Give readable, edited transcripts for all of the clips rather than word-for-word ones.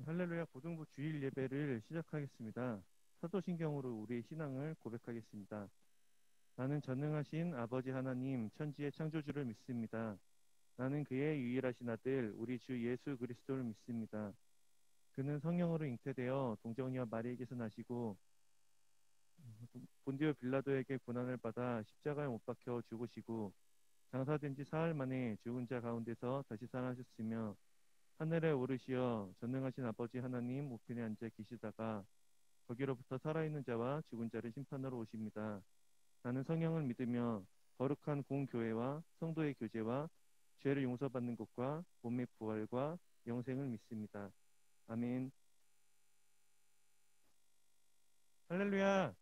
할렐루야 고등부 주일 예배를 시작하겠습니다. 사도신경으로 우리의 신앙을 고백하겠습니다. 나는 전능하신 아버지 하나님 천지의 창조주를 믿습니다. 나는 그의 유일하신 아들 우리 주 예수 그리스도를 믿습니다. 그는 성령으로 잉태되어 동정녀 마리에게서 나시고 본디오 빌라도에게 고난을 받아 십자가에 못 박혀 죽으시고 장사된 지 사흘 만에 죽은 자 가운데서 다시 살아나셨으며 하늘에 오르시어 전능하신 아버지 하나님 우편에 앉아 계시다가 거기로부터 살아있는 자와 죽은 자를 심판하러 오십니다. 나는 성령을 믿으며 거룩한 공교회와 성도의 교제와 죄를 용서받는 것과 몸의 부활과 영생을 믿습니다. 아멘. 할렐루야.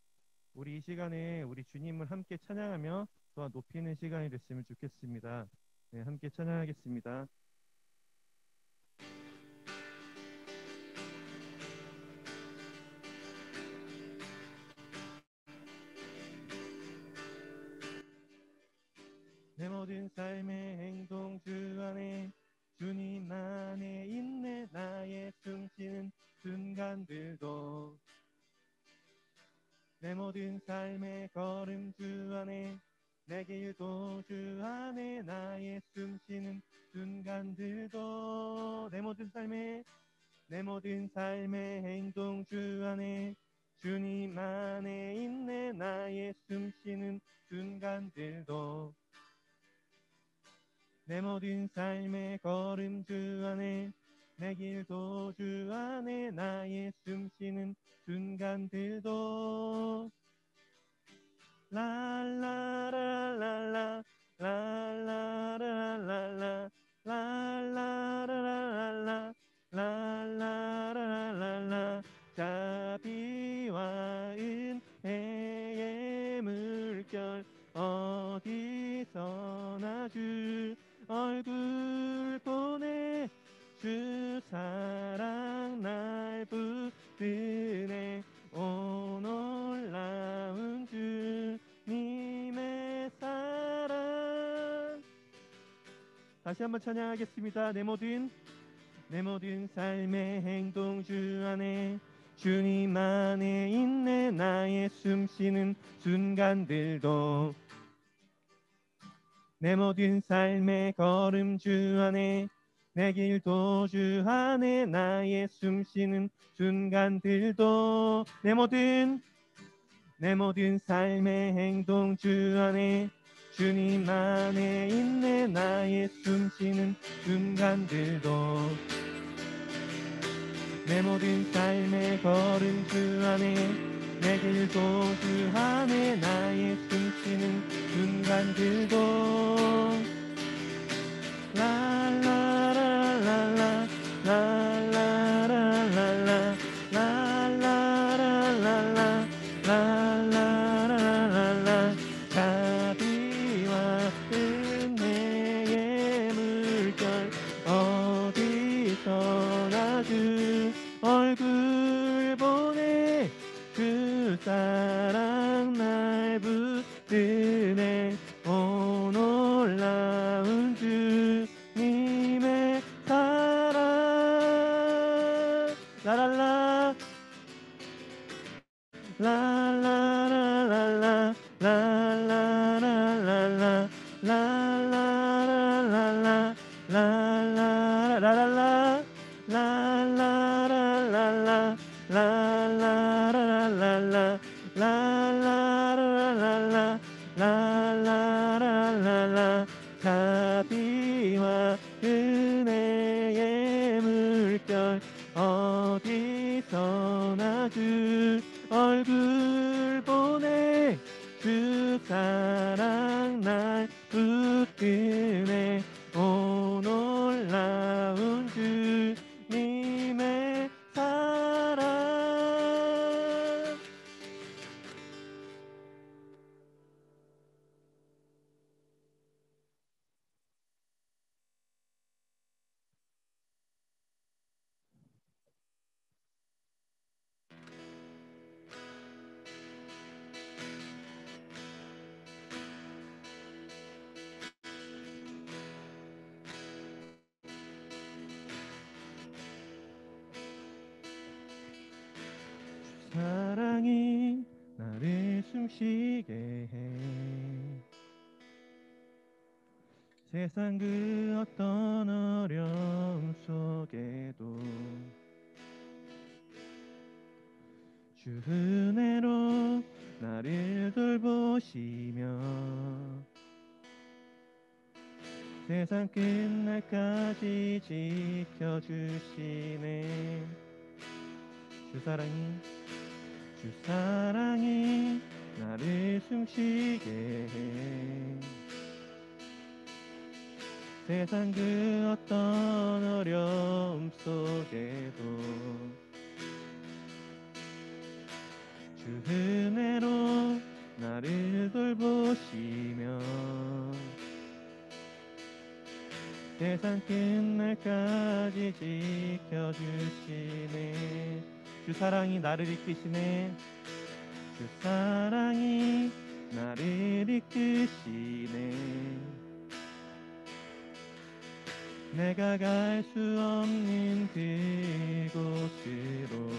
우리 이 시간에 우리 주님을 함께 찬양하며 또한 높이는 시간이 됐으면 좋겠습니다. 네, 함께 찬양하겠습니다. 내 모든 삶의 행동 주 안에 주님 안에 있네. 나의 숨쉬는 순간들도 내 모든 삶의 걸음 주 안에 내 길도 주 안에 나의 숨쉬는 순간들도 내 모든 삶의 행동 주 안에 주님 안에 있네. 나의 숨쉬는 순간들도 내 모든 삶의 걸음 주 안에 내 길도 주 안에 나의 숨쉬는 순간들도 랄라라랄라 랄라라랄라 랄라라랄라 랄라라랄라 자비와 은혜의 물결 어디서나 주 얼굴 보내 주 사랑 날 붙드네. 오 놀라운 주님의 사랑. 다시 한번 찬양하겠습니다. 내 모든 삶의 행동 주 안에 주님 안에 있네. 나의 숨쉬는 순간들도 내 모든 삶의 걸음 주 안에 내 길도 주 안에 나의 숨쉬는 순간들도 내 모든 삶의 행동 주 안에 주님 안에 있네. 나의 숨쉬는 순간들도 내 모든 삶의 걸음 주 안에 내 길도 주 안에 나의 숨쉬는 순간들도 랄라라랄라 랄라라랄라 랄라라랄라 랄라라랄라 자비와 은혜의 물결 어디서나 주 얼굴 보내 주 사랑 날 붙드네. 오 놀라운 주님의 사랑 라랄라 라라라랄라 라라라랄라 라라라랄라 라라라랄라 라라라랄라 라라라랄라 라라라랄라 라라라랄라 자비와 은혜의 물결 어디서나 주 얼굴 보내 주 사랑 날 붙드네. 오 놀라운 주님의 사랑. 숨쉬게 해. 세상 그 어떤 어려움 속에도 주 은혜로 나를 돌보시며 세상 끝날까지 지켜주시네. 주 사랑이 나를 숨쉬게 해. 세상 그 어떤 어려움 속에도 주 은혜로 나를 돌보시며 세상 끝날까지 지켜주시네. 주 사랑이 나를 이끄시네. 주 사랑이 나를 이끄시네. 내가 갈 수 없는 그곳으로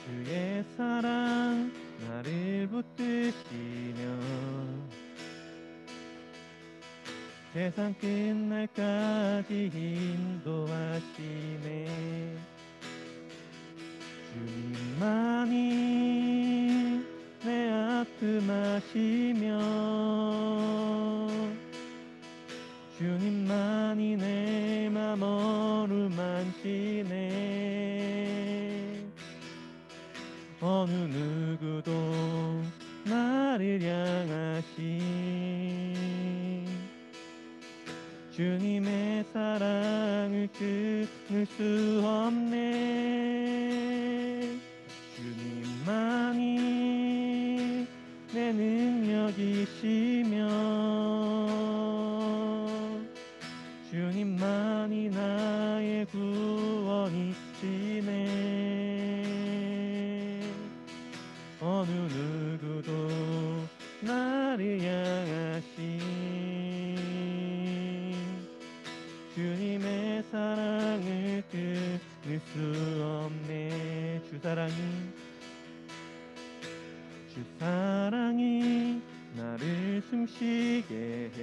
주의 사랑 나를 붙드시며 세상 끝날까지 인도하시네. 주님만이 내 아픔 아시며 주님만이 내 맘 어루만지네. 어느 누구도 나를 향하신 주님의 사랑을 끊을 수 없네. 주님만이 내 능력이시며 주님만이 나의 구원이시네. 어느 누구도 나를 향하신 주님의 사랑을 끊을 수 없네. 주 사랑이 나를 숨쉬게 해.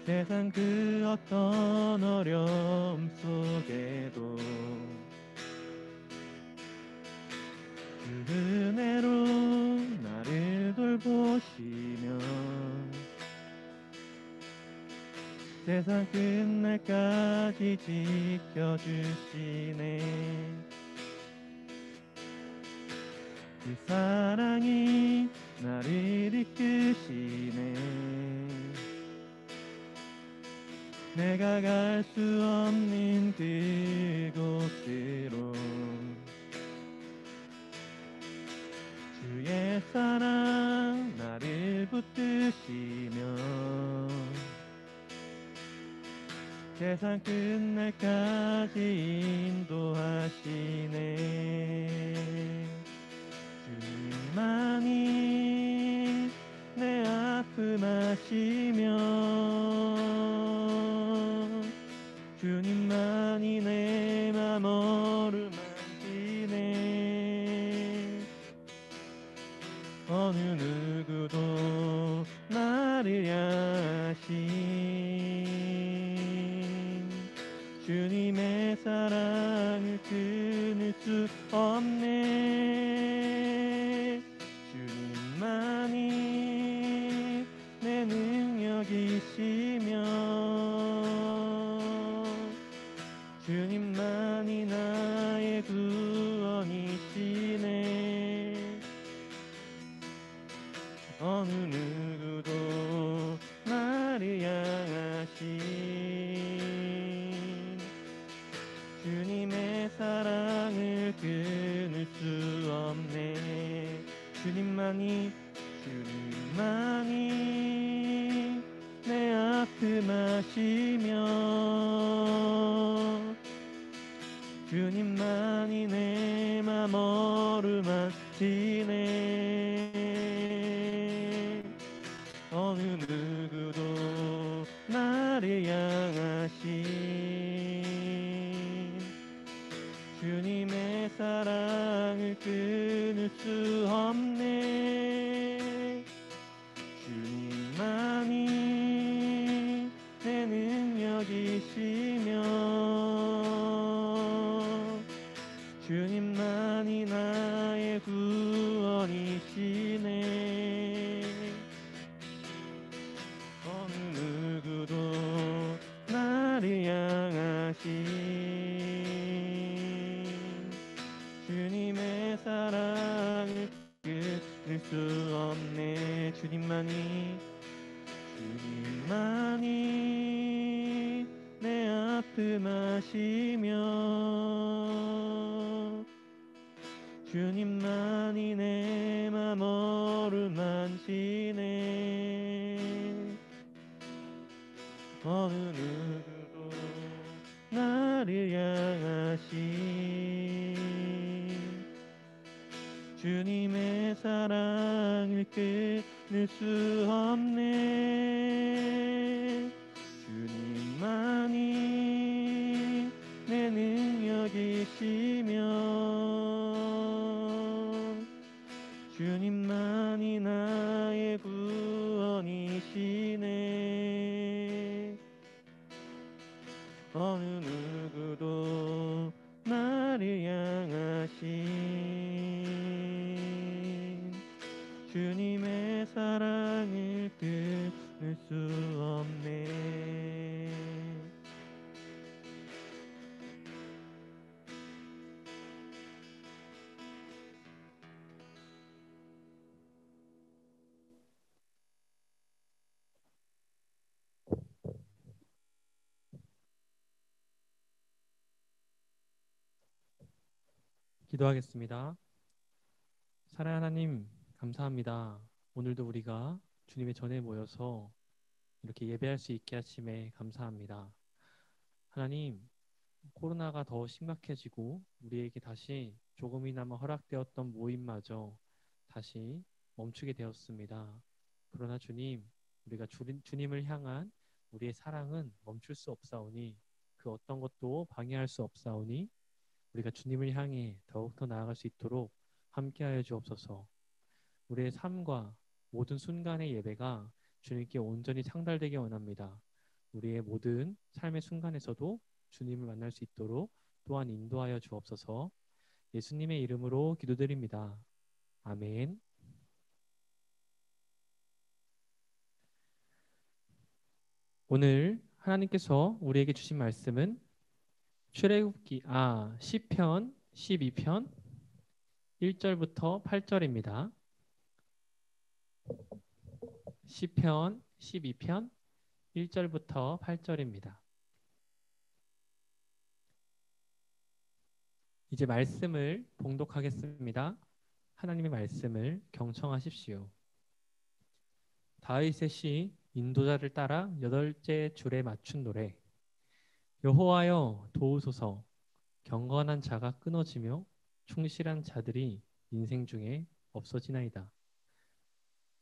세상 그 어떤 어려움 속에도 그 은혜로 나를 돌보시며 세상 끝날까지 지켜주시네. 그 사랑이 나를 이끄시네. 내가 갈 수 없는 그곳으로 주의 사랑 나를 붙드시며 세상 끝날까지 인도하시네. 주님만이 내 아픔 아시며 주님만이 내 맘 어루만지네. 어느 누구도 나를 향하신 주님의 사랑을 끊을 수 없네. 주님만이 내 능력이시며 주님만이 나의 구원이시네. 어느 누구도 나를 향하신 주님의 사랑을 끊을 수 없네. 주님만이 내 아픔 아시며 주님만이 내 맘 어루만지네. 어느 누구도 나를 향하신 주님 말씀하시며 주님만이 내 맘 어루만지네. 어느 누구도 나를 향하신 주님의 사랑을 끊을 수 없네. 주님만이 내 능력이시며 주님만이 나의 구원이시네. 어느 누구도 나를 향하신 주님의 사랑을 끊을 수 없네. 기도하겠습니다. 사랑하는 하나님, 감사합니다. 오늘도 우리가 주님의 전에 모여서 이렇게 예배할 수 있게 하심에 감사합니다. 하나님, 코로나가 더 심각해지고 우리에게 다시 조금이나마 허락되었던 모임마저 다시 멈추게 되었습니다. 그러나 주님, 우리가 주님을 향한 우리의 사랑은 멈출 수 없사오니 그 어떤 것도 방해할 수 없사오니 우리가 주님을 향해 더욱더 나아갈 수 있도록 함께하여 주옵소서. 우리의 삶과 모든 순간의 예배가 주님께 온전히 상달되기 원합니다. 우리의 모든 삶의 순간에서도 주님을 만날 수 있도록 또한 인도하여 주옵소서. 예수님의 이름으로 기도드립니다. 아멘. 오늘 하나님께서 우리에게 주신 말씀은 시편 12편 1절부터 8절입니다. 시편 12편 1절부터 8절입니다. 이제 말씀을 봉독하겠습니다. 하나님의 말씀을 경청하십시오. 다윗의 시 인도자를 따라 8째 줄에 맞춘 노래. 여호와여 도우소서. 경건한 자가 끊어지며 충실한 자들이 인생 중에 없어지나이다.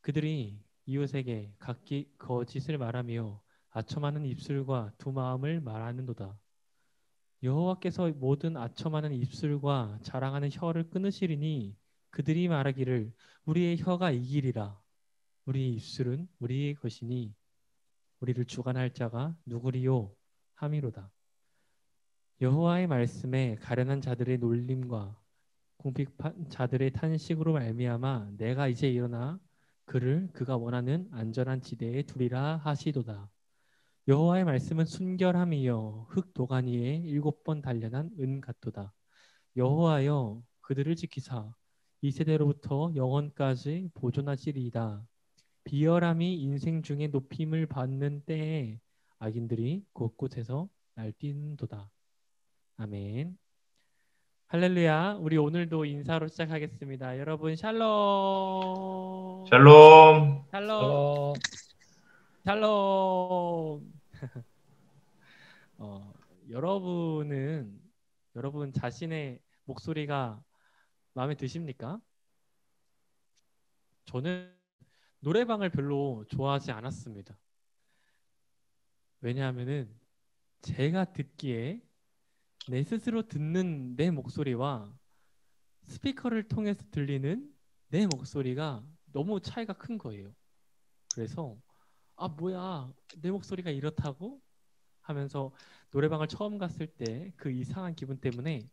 그들이 이웃에게 각기 거짓을 말하며 아첨하는 입술과 두 마음을 말하는도다. 여호와께서 모든 아첨하는 입술과 자랑하는 혀를 끊으시리니 그들이 말하기를 우리의 혀가 이기리라. 우리의 입술은 우리의 것이니 우리를 주관할 자가 누구리요 함이로다. 여호와의 말씀에 가련한 자들의 놀림과 궁핍한 자들의 탄식으로 말미암아 내가 이제 일어나 그를 그가 원하는 안전한 지대에 두리라 하시도다. 여호와의 말씀은 순결함이요 흙 도가니 위에 7번 단련한 은 같도다. 여호와여 그들을 지키사 이 세대로부터 영원까지 보존하시리이다. 비열함이 인생 중에 높임을 받는 때에 악인들이 곳곳에서 날뛰는도다. 아멘. 할렐루야. 우리 오늘도 인사로 시작하겠습니다. 여러분 샬롬. 샬롬. 샬롬. 샬롬. 여러분 자신의 목소리가 마음에 드십니까? 저는 노래방을 별로 좋아하지 않았습니다. 왜냐하면은 제가 듣기에 내 스스로 듣는 내 목소리와 스피커를 통해서 들리는 내 목소리가 너무 차이가 큰 거예요. 그래서 뭐야 내 목소리가 이렇다고 하면서 노래방을 처음 갔을 때 그 이상한 기분 때문에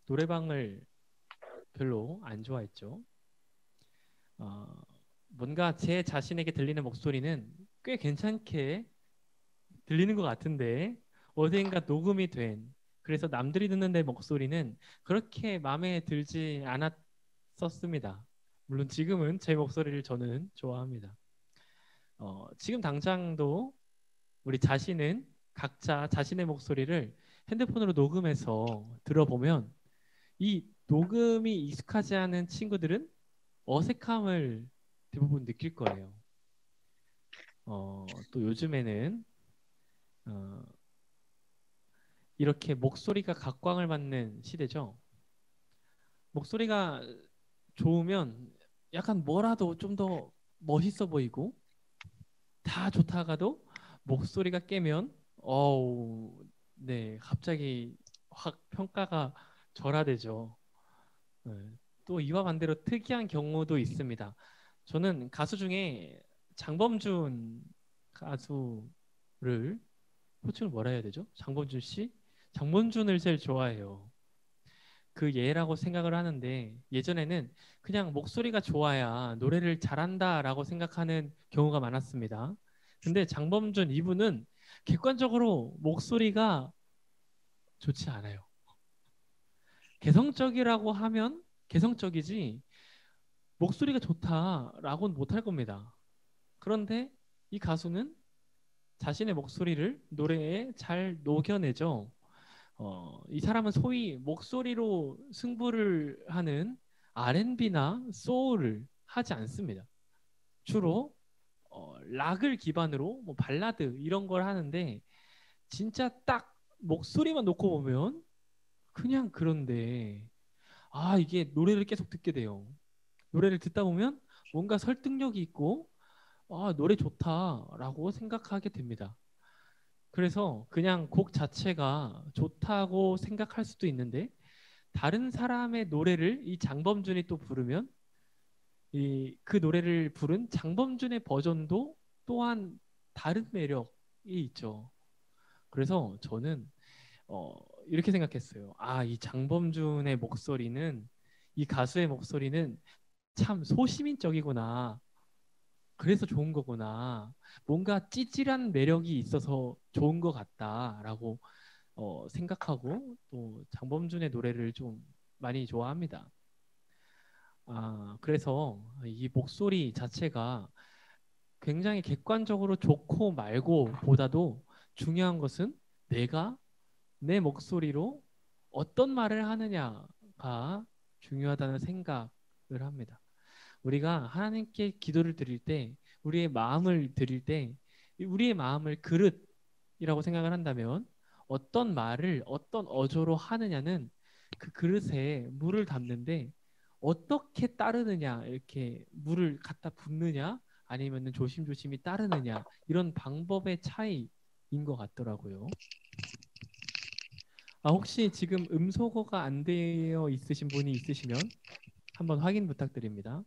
노래방을 별로 안 좋아했죠. 뭔가 제 자신에게 들리는 목소리는 꽤 괜찮게 들리는 것 같은데 어딘가 녹음이 된 그래서 남들이 듣는 내 목소리는 그렇게 마음에 들지 않았었습니다. 물론 지금은 제 목소리를 저는 좋아합니다. 지금 당장도 우리 자신은 각자 자신의 목소리를 핸드폰으로 녹음해서 들어보면 이 녹음이 익숙하지 않은 친구들은 어색함을 대부분 느낄 거예요. 또 요즘에는 어, 이렇게 목소리가 각광을 받는 시대죠. 목소리가 좋으면 약간 뭐라도 좀 더 멋있어 보이고 다 좋다가도 목소리가 깨면 네, 갑자기 확 평가가 절하되죠. 네. 또 이와 반대로 특이한 경우도 있습니다. 저는 가수 중에 장범준 가수를 호칭을 뭐라 해야 되죠? 장범준 씨? 장범준을 제일 좋아해요. 그 예라고 생각을 하는데 예전에는 그냥 목소리가 좋아야 노래를 잘한다라고 생각하는 경우가 많았습니다. 근데 장범준 이분은 객관적으로 목소리가 좋지 않아요. 개성적이라고 하면 개성적이지 목소리가 좋다라고는 못할 겁니다. 그런데 이 가수는 자신의 목소리를 노래에 잘 녹여내죠. 이 사람은 소위 목소리로 승부를 하는 R&B나 소울을 하지 않습니다. 주로 락을 기반으로 뭐 발라드 이런 걸 하는데 진짜 딱 목소리만 놓고 보면 그냥 그런데 이게 노래를 계속 듣게 돼요. 노래를 듣다 보면 뭔가 설득력이 있고 노래 좋다라고 생각하게 됩니다. 그래서 그냥 곡 자체가 좋다고 생각할 수도 있는데 다른 사람의 노래를 이 장범준이 또 부르면 그 노래를 부른 장범준의 버전도 또한 다른 매력이 있죠. 그래서 저는 어, 이렇게 생각했어요. 이 장범준의 목소리는 이 가수의 목소리는 참 소시민적이구나. 그래서 좋은 거구나. 뭔가 찌질한 매력이 있어서 좋은 것 같다라고 생각하고 또 장범준의 노래를 좀 많이 좋아합니다. 그래서 이 목소리 자체가 굉장히 객관적으로 좋고 말고 보다도 중요한 것은 내가 내 목소리로 어떤 말을 하느냐가 중요하다는 생각을 합니다. 우리가 하나님께 기도를 드릴 때, 우리의 마음을 드릴 때, 우리의 마음을 그릇이라고 생각을 한다면 어떤 말을 어떤 어조로 하느냐는 그 그릇에 물을 담는데 어떻게 따르느냐, 이렇게 물을 갖다 붓느냐, 아니면 조심조심히 따르느냐, 이런 방법의 차이인 것 같더라고요. 혹시 지금 음소거가 안 되어 있으신 분이 있으시면 한번 확인 부탁드립니다.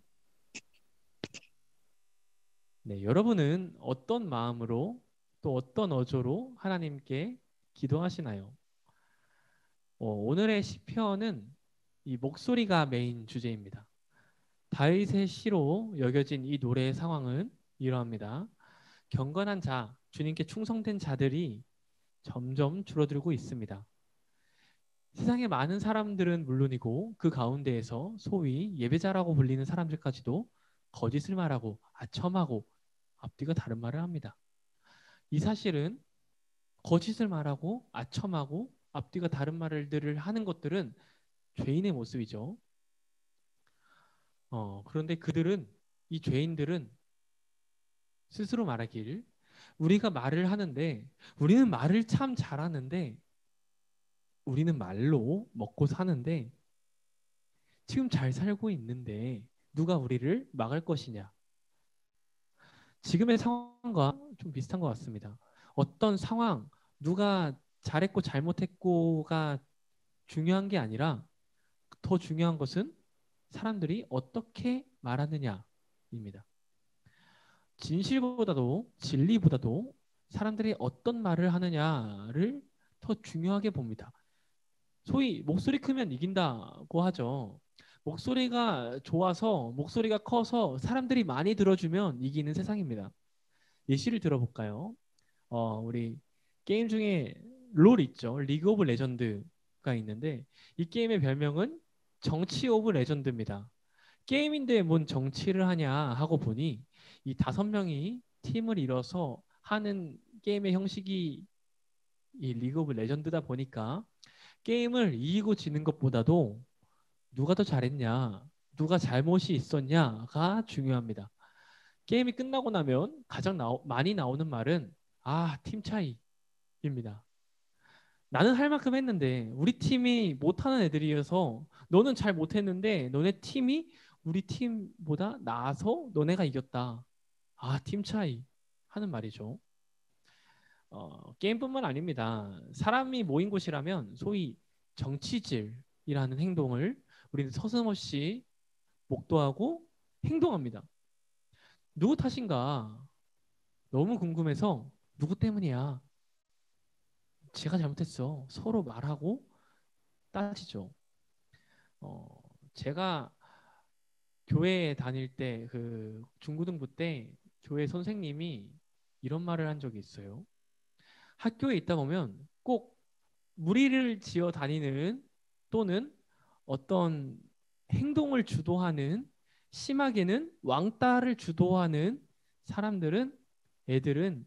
네, 여러분은 어떤 마음으로 또 어떤 어조로 하나님께 기도하시나요? 오늘의 시편은 이 목소리가 메인 주제입니다. 다윗의 시로 여겨진 이 노래의 상황은 이러합니다. 경건한 자, 주님께 충성된 자들이 점점 줄어들고 있습니다. 세상에 많은 사람들은 물론이고 그 가운데에서 소위 예배자라고 불리는 사람들까지도 거짓을 말하고 아첨하고 앞뒤가 다른 말을 합니다. 이 사실은 거짓을 말하고 아첨하고 앞뒤가 다른 말들을 하는 것들은 죄인의 모습이죠. 그런데 이 죄인들은 스스로 말하길 우리가 말을 하는데 우리는 말을 참 잘하는데 우리는 말로 먹고 사는데 지금 잘 살고 있는데 누가 우리를 막을 것이냐. 지금의 상황과 좀 비슷한 것 같습니다. 어떤 상황, 누가 잘했고 잘못했고가 중요한 게 아니라 더 중요한 것은 사람들이 어떻게 말하느냐입니다. 진실보다도 진리보다도 사람들이 어떤 말을 하느냐를 더 중요하게 봅니다. 소위 목소리 크면 이긴다고 하죠. 목소리가 좋아서 목소리가 커서 사람들이 많이 들어주면 이기는 세상입니다. 예시를 들어볼까요? 우리 게임 중에 롤 있죠. 리그 오브 레전드가 있는데 이 게임의 별명은 정치 오브 레전드입니다. 게임인데 뭔 정치를 하냐 하고 보니 이 5명이 팀을 이뤄서 하는 게임의 형식이 이 리그 오브 레전드다 보니까 게임을 이기고 지는 것보다도 누가 더 잘했냐, 누가 잘못이 있었냐가 중요합니다. 게임이 끝나고 나면 가장 많이 나오는 말은 팀 차이입니다. 나는 할 만큼 했는데 우리 팀이 못하는 애들이어서 너는 잘 못했는데 너네 팀이 우리 팀보다 나아서 너네가 이겼다. 팀 차이 하는 말이죠. 게임뿐만 아닙니다. 사람이 모인 곳이라면 소위 정치질이라는 행동을 우리는 서슴없이 목도하고 행동합니다. 누구 탓인가? 너무 궁금해서 누구 때문이야? 제가 잘못했어. 서로 말하고 따지죠. 제가 교회에 다닐 때 그 중고등부 때 교회 선생님이 이런 말을 한 적이 있어요. 학교에 있다 보면 꼭 무리를 지어 다니는 또는 어떤 행동을 주도하는 심하게는 왕따를 주도하는 애들은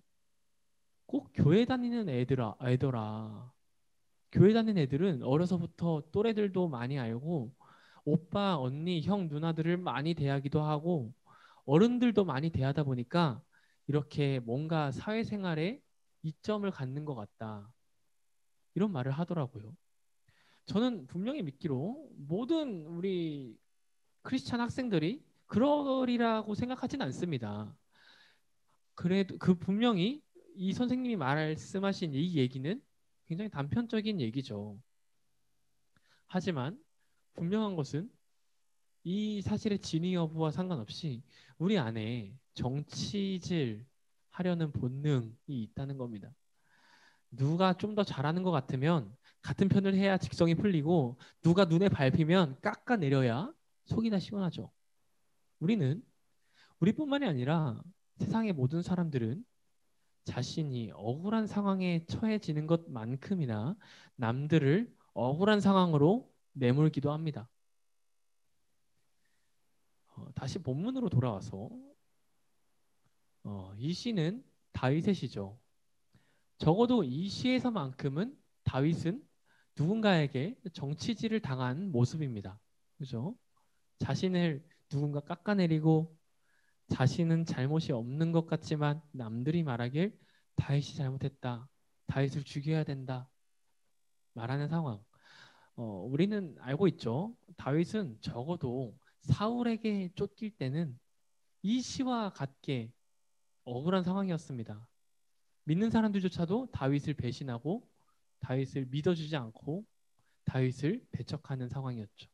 꼭 교회 다니는 애더라. 교회 다니는 애들은 어려서부터 또래들도 많이 알고 오빠, 언니, 형, 누나들을 많이 대하기도 하고 어른들도 많이 대하다 보니까 이렇게 뭔가 사회생활에 이점을 갖는 것 같다. 이런 말을 하더라고요. 저는 분명히 믿기로 모든 우리 크리스찬 학생들이 그러리라고 생각하진 않습니다. 그래도 그 분명히 이 선생님이 말씀하신 이 얘기는 굉장히 단편적인 얘기죠. 하지만 분명한 것은 이 사실의 진위 여부와 상관없이 우리 안에 정치질 하려는 본능이 있다는 겁니다. 누가 좀 더 잘하는 것 같으면 같은 편을 해야 직성이 풀리고 누가 눈에 밟히면 깎아내려야 속이 다 시원하죠. 우리뿐만이 아니라 세상의 모든 사람들은 자신이 억울한 상황에 처해지는 것만큼이나 남들을 억울한 상황으로 내몰기도 합니다. 다시 본문으로 돌아와서 이 시는 다윗의 시죠. 적어도 이 시에서만큼은 다윗은 누군가에게 정치질을 당한 모습입니다. 그죠? 자신을 누군가 깎아내리고 자신은 잘못이 없는 것 같지만 남들이 말하길 다윗이 잘못했다. 다윗을 죽여야 된다. 말하는 상황. 우리는 알고 있죠. 다윗은 적어도 사울에게 쫓길 때는 이 시와 같게 억울한 상황이었습니다. 믿는 사람들조차도 다윗을 배신하고 다윗을 믿어주지 않고 다윗을 배척하는 상황이었죠.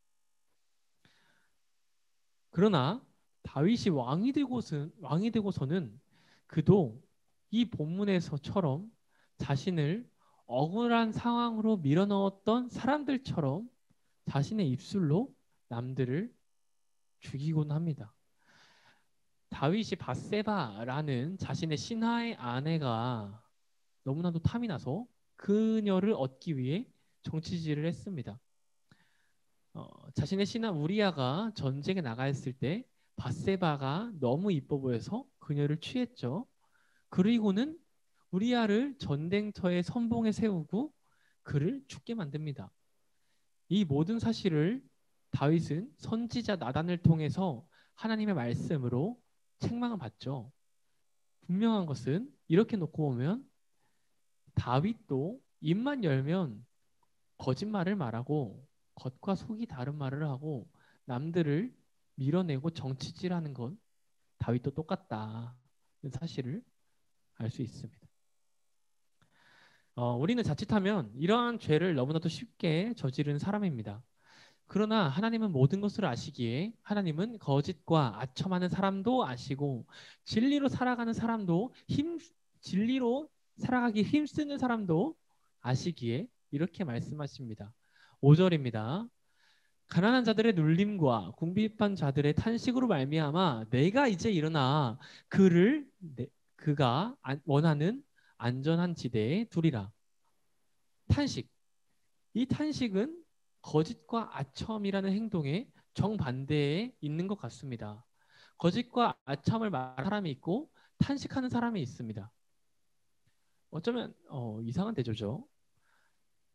그러나 다윗이 왕이 되고서는 그도 이 본문에서처럼 자신을 억울한 상황으로 밀어넣었던 사람들처럼 자신의 입술로 남들을 죽이곤 합니다. 다윗이 밧세바라는 자신의 신하의 아내가 너무나도 탐이 나서 그녀를 얻기 위해 정치질을 했습니다. 자신의 신하 우리아가 전쟁에 나가 있을 때 밧세바가 너무 이뻐 보여서 그녀를 취했죠. 그리고는 우리아를 전쟁터의 선봉에 세우고 그를 죽게 만듭니다. 이 모든 사실을 다윗은 선지자 나단을 통해서 하나님의 말씀으로 책망을 받죠. 분명한 것은 이렇게 놓고 보면 다윗도 입만 열면 거짓말을 말하고 겉과 속이 다른 말을 하고 남들을 밀어내고 정치질하는 건 다윗도 똑같다는 사실을 알 수 있습니다. 우리는 자칫하면 이러한 죄를 너무나도 쉽게 저지른 사람입니다. 그러나 하나님은 모든 것을 아시기에 하나님은 거짓과 아첨하는 사람도 아시고 진리로 살아가는 사람도 진리로 살아가기 힘쓰는 사람도 아시기에 이렇게 말씀하십니다. 5절입니다. 가난한 자들의 눌림과 궁핍한 자들의 탄식으로 말미암아 내가 이제 일어나 그가 원하는 안전한 지대에 두리라. 탄식. 이 탄식은 거짓과 아첨이라는 행동의 정반대에 있는 것 같습니다. 거짓과 아첨을 말하는 사람이 있고 탄식하는 사람이 있습니다. 어쩌면 이상한 대조죠.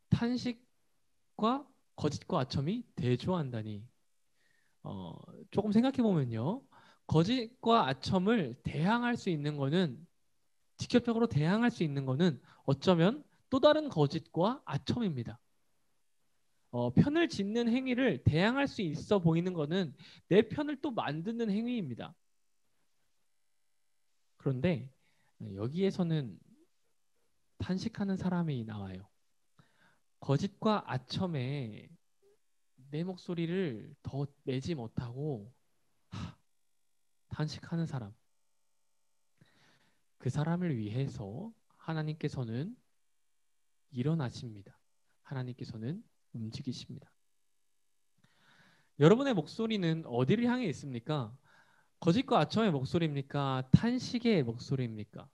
탄식과 거짓과 아첨이 대조한다니. 어, 조금 생각해 보면요. 거짓과 아첨을 대항할 수 있는 거는 직접적으로 대항할 수 있는 거는 어쩌면 또 다른 거짓과 아첨입니다. 편을 짓는 행위를 대항할 수 있어 보이는 거는 내 편을 또 만드는 행위입니다. 그런데 여기에서는 탄식하는 사람이 나와요. 거짓과 아첨에 내 목소리를 더 내지 못하고 탄식하는 사람. 그 사람을 위해서 하나님께서는 일어나십니다. 하나님께서는 움직이십니다. 여러분의 목소리는 어디를 향해 있습니까? 거짓과 아첨의 목소리입니까? 탄식의 목소리입니까?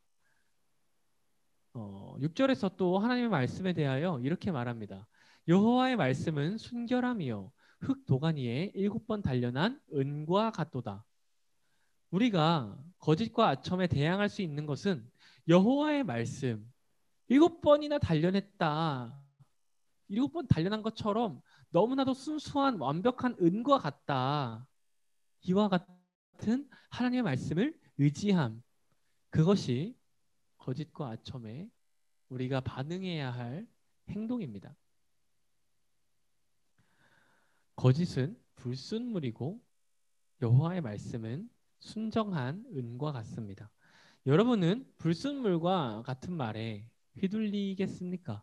6절에서 또 하나님의 말씀에 대하여 이렇게 말합니다. 여호와의 말씀은 순결함이요 흙 도가니에 7번 단련한 은과 같도다. 우리가 거짓과 아첨에 대항할 수 있는 것은 여호와의 말씀 7번이나 단련했다. 7번 단련한 것처럼 너무나도 순수한 완벽한 은과 같다. 이와 같은 하나님의 말씀을 의지함. 그것이 거짓과 아첨에 우리가 반응해야 할 행동입니다. 거짓은 불순물이고 여호와의 말씀은 순정한 은과 같습니다. 여러분은 불순물과 같은 말에 휘둘리겠습니까?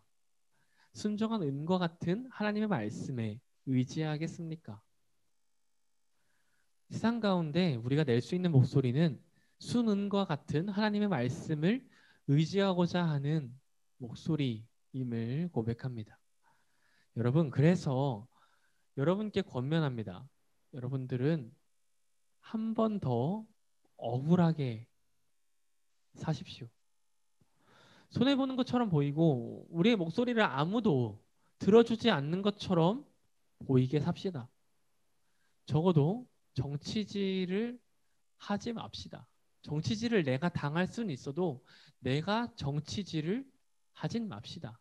순정한 은과 같은 하나님의 말씀에 의지하겠습니까? 세상 가운데 우리가 낼 수 있는 목소리는 순은과 같은 하나님의 말씀을 의지하고자 하는 목소리임을 고백합니다. 여러분, 그래서 여러분께 권면합니다. 여러분들은 한 번 더 억울하게 사십시오. 손해보는 것처럼 보이고 우리의 목소리를 아무도 들어주지 않는 것처럼 보이게 삽시다. 적어도 정치질을 하지 맙시다. 정치질을 내가 당할 수는 있어도 내가 정치질을 하진 맙시다.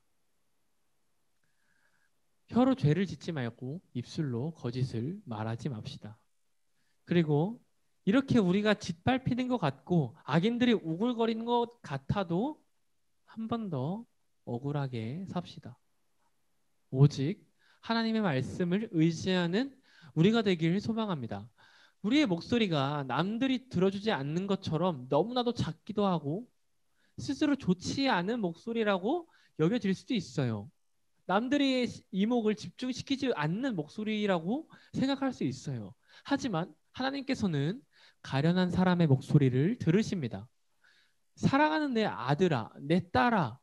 혀로 죄를 짓지 말고 입술로 거짓을 말하지 맙시다. 그리고 이렇게 우리가 짓밟히는 것 같고 악인들이 우글거리는 것 같아도 한 번 더 억울하게 삽시다. 오직 하나님의 말씀을 의지하는 우리가 되길 소망합니다. 우리의 목소리가 남들이 들어주지 않는 것처럼 너무나도 작기도 하고 스스로 좋지 않은 목소리라고 여겨질 수도 있어요. 남들이 이목을 집중시키지 않는 목소리라고 생각할 수 있어요. 하지만 하나님께서는 가련한 사람의 목소리를 들으십니다. 사랑하는 내 아들아, 내 딸아,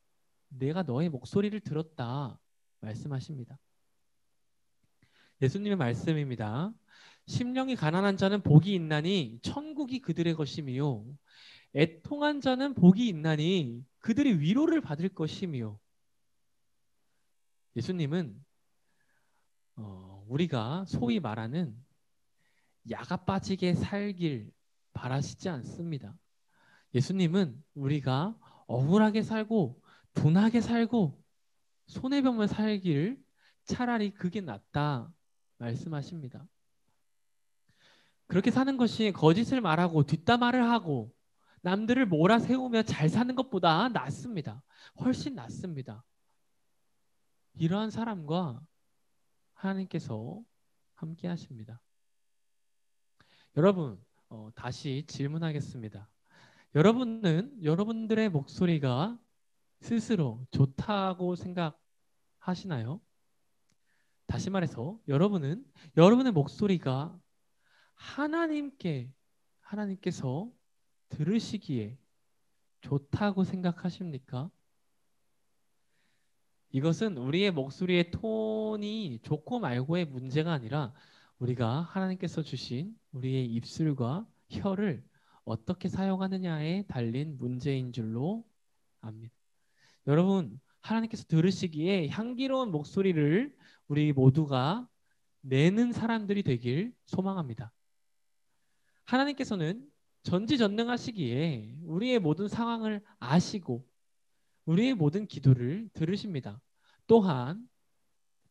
내가 너의 목소리를 들었다 말씀하십니다. 예수님의 말씀입니다. 심령이 가난한 자는 복이 있나니 천국이 그들의 것이며 애통한 자는 복이 있나니 그들이 위로를 받을 것이며. 예수님은 우리가 소위 말하는 야가 빠지게 살길 바라시지 않습니다. 예수님은 우리가 억울하게 살고 분하게 살고 손해보며 살길 차라리 그게 낫다 말씀하십니다. 그렇게 사는 것이 거짓을 말하고 뒷담화를 하고 남들을 몰아세우며 잘 사는 것보다 낫습니다. 훨씬 낫습니다. 이러한 사람과 하나님께서 함께 하십니다. 여러분, 다시 질문하겠습니다. 여러분은 여러분들의 목소리가 스스로 좋다고 생각하시나요? 다시 말해서 여러분은 여러분의 목소리가 하나님께서 들으시기에 좋다고 생각하십니까? 이것은 우리의 목소리의 톤이 좋고 말고의 문제가 아니라 우리가 하나님께서 주신 우리의 입술과 혀를 어떻게 사용하느냐에 달린 문제인 줄로 압니다. 여러분, 하나님께서 들으시기에 향기로운 목소리를 우리 모두가 내는 사람들이 되길 소망합니다. 하나님께서는 전지전능하시기에 우리의 모든 상황을 아시고 우리의 모든 기도를 들으십니다. 또한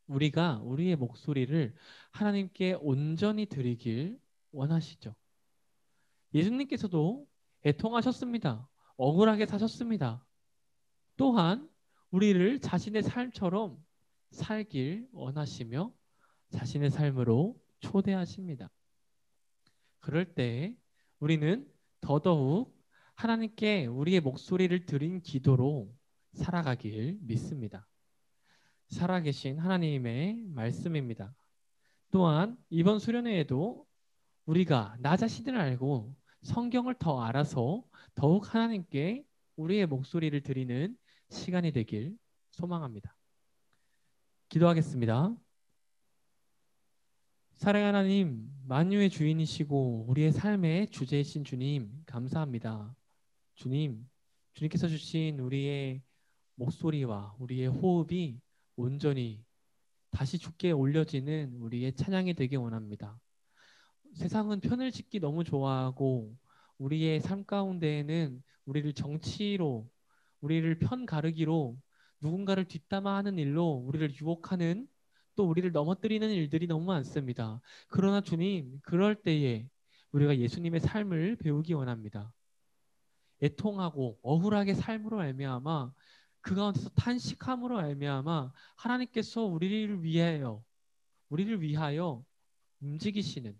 우리가 우리의 목소리를 하나님께 온전히 드리길 원하시죠. 예수님께서도 애통하셨습니다. 억울하게 사셨습니다. 또한 우리를 자신의 삶처럼 살길 원하시며 자신의 삶으로 초대하십니다. 그럴 때 우리는 더더욱 하나님께 우리의 목소리를 드린 기도로 살아가길 믿습니다. 살아계신 하나님의 말씀입니다. 또한 이번 수련회에도 우리가 나 자신을 알고 성경을 더 알아서 더욱 하나님께 우리의 목소리를 드리는 시간이 되길 소망합니다. 기도하겠습니다. 사랑하는 하나님, 만유의 주인이시고 우리의 삶의 주제이신 주님, 감사합니다. 주님, 주님께서 주신 우리의 목소리와 우리의 호흡이 온전히 다시 주께 올려지는 우리의 찬양이 되길 원합니다. 세상은 편을 짓기 너무 좋아하고 우리의 삶 가운데에는 우리를 정치로, 우리를 편 가르기로, 누군가를 뒷담화하는 일로 우리를 유혹하는, 또 우리를 넘어뜨리는 일들이 너무 많습니다. 그러나 주님, 그럴 때에 우리가 예수님의 삶을 배우기 원합니다. 애통하고 억울하게 삶으로 말미암아 그 가운데서 탄식함으로 말미암아 하나님께서 우리를 위하여 움직이시는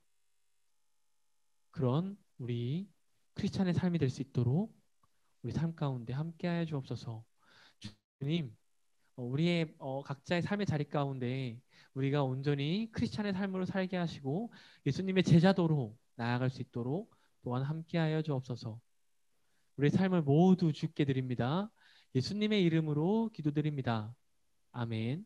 그런 우리 크리스찬의 삶이 될 수 있도록 우리 삶 가운데 함께하여 주옵소서. 주님, 우리의 각자의 삶의 자리 가운데 우리가 온전히 크리스찬의 삶으로 살게 하시고 예수님의 제자도로 나아갈 수 있도록 또한 함께하여 주옵소서. 우리의 삶을 모두 주께 드립니다. 예수님의 이름으로 기도드립니다. 아멘.